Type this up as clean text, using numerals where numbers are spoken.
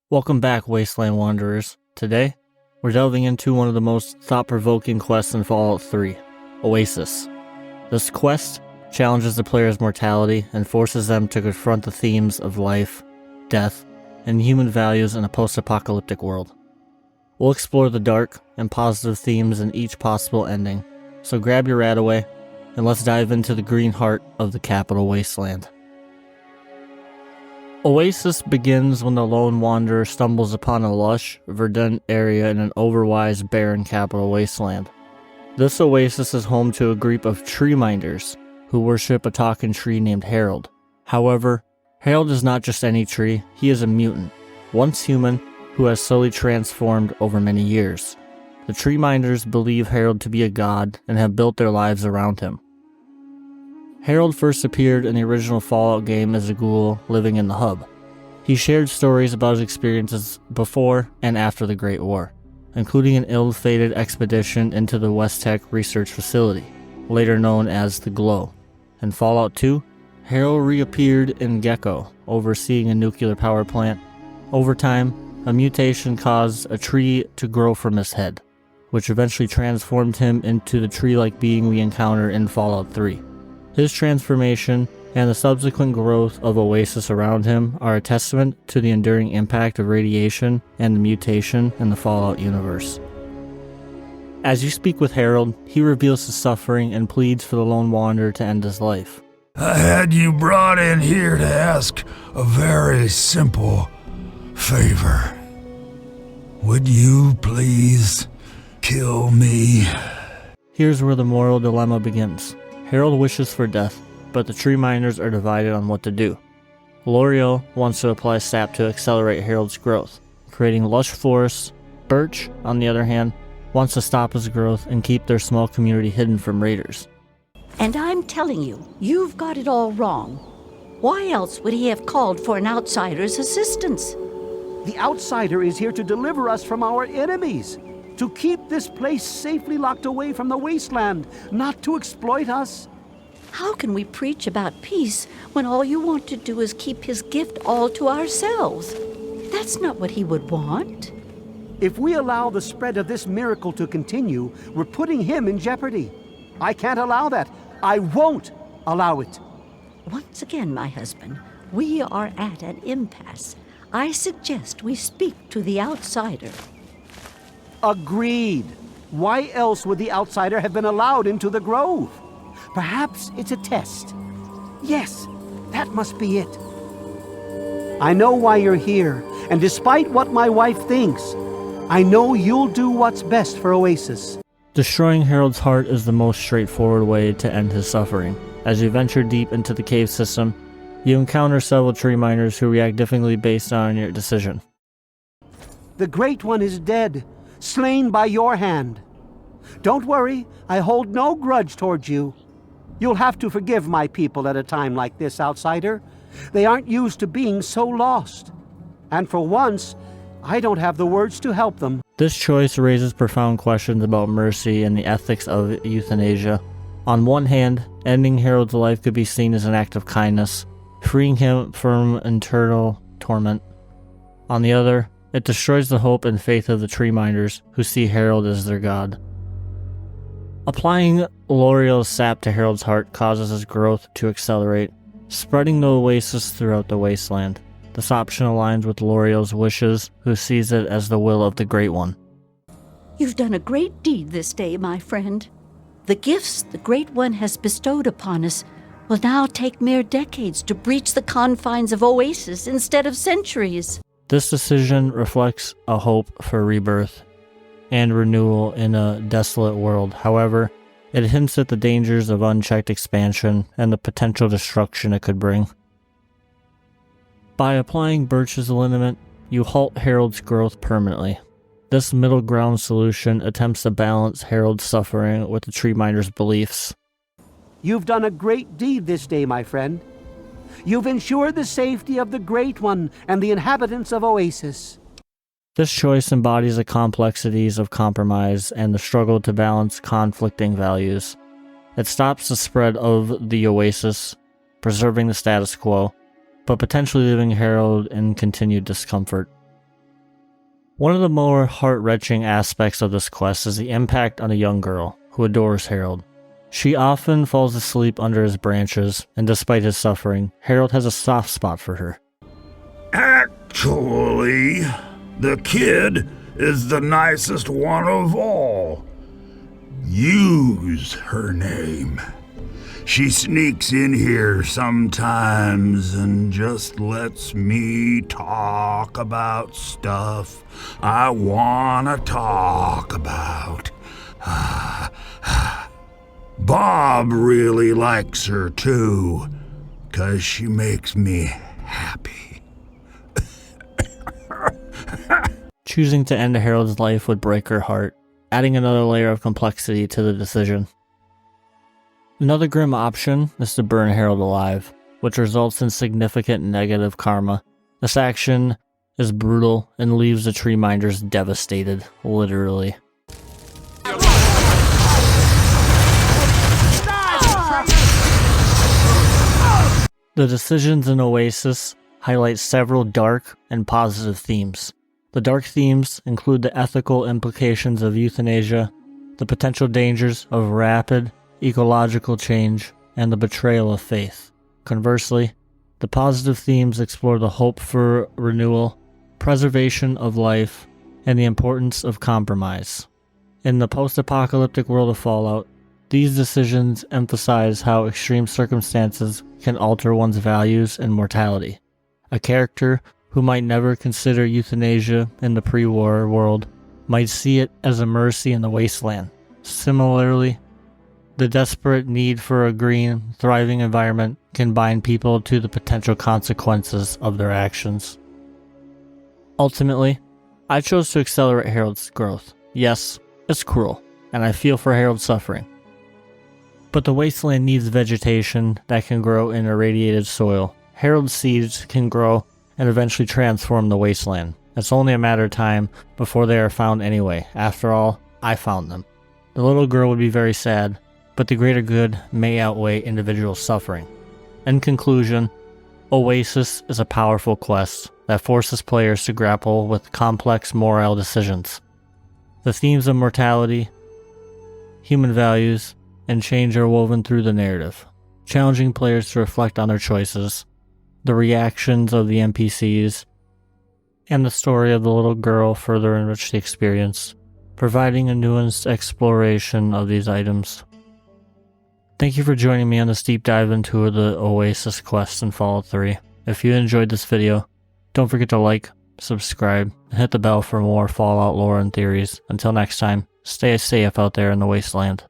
Welcome back, Wasteland Wanderers. Today, we're delving into one of the most thought-provoking quests in Fallout 3, Oasis. This quest challenges the player's mortality and forces them to confront the themes of life, death, and human values in a post-apocalyptic world. We'll explore the dark and positive themes in each possible ending, so grab your Radaway, and let's dive into the green heart of the Capital Wasteland. Oasis begins when the lone wanderer stumbles upon a lush, verdant area in an overwise, barren Capital Wasteland. This oasis is home to a group of Treeminders, who worship a talking tree named Heral. However, Heral is not just any tree, he is a mutant, once human, who has slowly transformed over many years. The Treeminders believe Heral to be a god and have built their lives around him. Heral first appeared in the original Fallout game as a ghoul living in the hub. He shared stories about his experiences before and after the Great War, including an ill-fated expedition into the West Tech research facility, later known as the Glow. In Fallout 2, Heral reappeared in Gecko, overseeing a nuclear power plant. Over time, a mutation caused a tree to grow from his head, which eventually transformed him into the tree-like being we encounter in Fallout 3. His transformation and the subsequent growth of Oasis around him are a testament to the enduring impact of radiation and the mutation in the Fallout universe. As you speak with Heral, he reveals his suffering and pleads for the lone wanderer to end his life. I had you brought in here to ask a very simple favor. Would you please kill me? Here's where the moral dilemma begins. Heral wishes for death, but the Treeminders are divided on what to do. LOreals wants to apply sap to accelerate Heral's growth, creating lush forests. Birch, on the other hand, wants to stop his growth and keep their small community hidden from raiders. And I'm telling you, you've got it all wrong. Why else would he have called for an outsider's assistance? The outsider is here to deliver us from our enemies, to keep this place safely locked away from the wasteland, not to exploit us. How can we preach about peace when all you want to do is keep his gift all to ourselves? That's not what he would want. If we allow the spread of this miracle to continue, we're putting him in jeopardy. I can't allow that. I won't allow it. Once again, my husband, we are at an impasse. I suggest we speak to the outsider. Agreed. Why else would the outsider have been allowed into the grove? Perhaps it's a test. Yes, that must be it. I know why you're here, and despite what my wife thinks, I know you'll do what's best for Oasis. Destroying Herald's heart is the most straightforward way to end his suffering. As you venture deep into the cave system, you encounter several Treeminders who react differently based on your decision. The Great One is dead, slain by your hand. Don't worry, I hold no grudge towards you. You'll have to forgive my people at a time like this, outsider. They aren't used to being so lost. And for once, I don't have the words to help them. This choice raises profound questions about mercy and the ethics of euthanasia. On one hand, ending Herald's life could be seen as an act of kindness, freeing him from eternal torment. On the other, it destroys the hope and faith of the Treeminders, who see Heral as their god. Applying LOreals sap to Herald's heart causes his growth to accelerate, spreading the oasis throughout the wasteland. This option aligns with LOreals Wishes, who sees it as the will of the Great One. You've done a great deed this day, my friend. The gifts the Great One has bestowed upon us will now take mere decades to breach the confines of Oasis instead of centuries. This decision reflects a hope for rebirth and renewal in a desolate world. However, it hints at the dangers of unchecked expansion and the potential destruction it could bring. By applying Birchlinament, you halt Herald's growth permanently. This middle ground solution attempts to balance Herald's suffering with the Treeminders' beliefs. You've done a great deed this day, my friend. You've ensured the safety of the Great One and the inhabitants of Oasis. This choice embodies the complexities of compromise and the struggle to balance conflicting values. It stops the spread of the Oasis, preserving the status quo, but potentially leaving Heral in continued discomfort. One of the more heart-wrenching aspects of this quest is the impact on a young girl who adores Heral. She often falls asleep under his branches, and despite his suffering, Heral has a soft spot for her. Actually, the kid is the nicest one of all. Use her name. She sneaks in here sometimes and just lets me talk about stuff I wanna talk about. Bob really likes her too, 'cause she makes me happy. Choosing to end Herald's life would break her heart, adding another layer of complexity to the decision. Another grim option is to burn Heral alive, which results in significant negative karma. This action is brutal and leaves the Treeminders devastated, literally. The decisions in Oasis highlight several dark and positive themes. The dark themes include the ethical implications of euthanasia, the potential dangers of rapid ecological change, and the betrayal of faith. Conversely, the positive themes explore the hope for renewal, preservation of life, and the importance of compromise. In the post-apocalyptic world of Fallout, these decisions emphasize how extreme circumstances can alter one's values and mortality. A character who might never consider euthanasia in the pre-war world might see it as a mercy in the wasteland. Similarly, the desperate need for a green, thriving environment can bind people to the potential consequences of their actions. Ultimately, I chose to accelerate Herald's growth. Yes, it's cruel, and I feel for Herald's suffering. But the wasteland needs vegetation that can grow in irradiated soil. Herald's seeds can grow and eventually transform the wasteland. It's only a matter of time before they are found anyway. After all, I found them. The little girl would be very sad, but the greater good may outweigh individual suffering. In conclusion, Oasis is a powerful quest that forces players to grapple with complex moral decisions. The themes of mortality, human values, and change are woven through the narrative, challenging players to reflect on their choices, the reactions of the NPCs, and the story of the little girl further enrich the experience, providing a nuanced exploration of these items. Thank you for joining me on this deep dive into the Oasis quest in Fallout 3. If you enjoyed this video, don't forget to like, subscribe, and hit the bell for more Fallout lore and theories. Until next time, stay safe out there in the wasteland.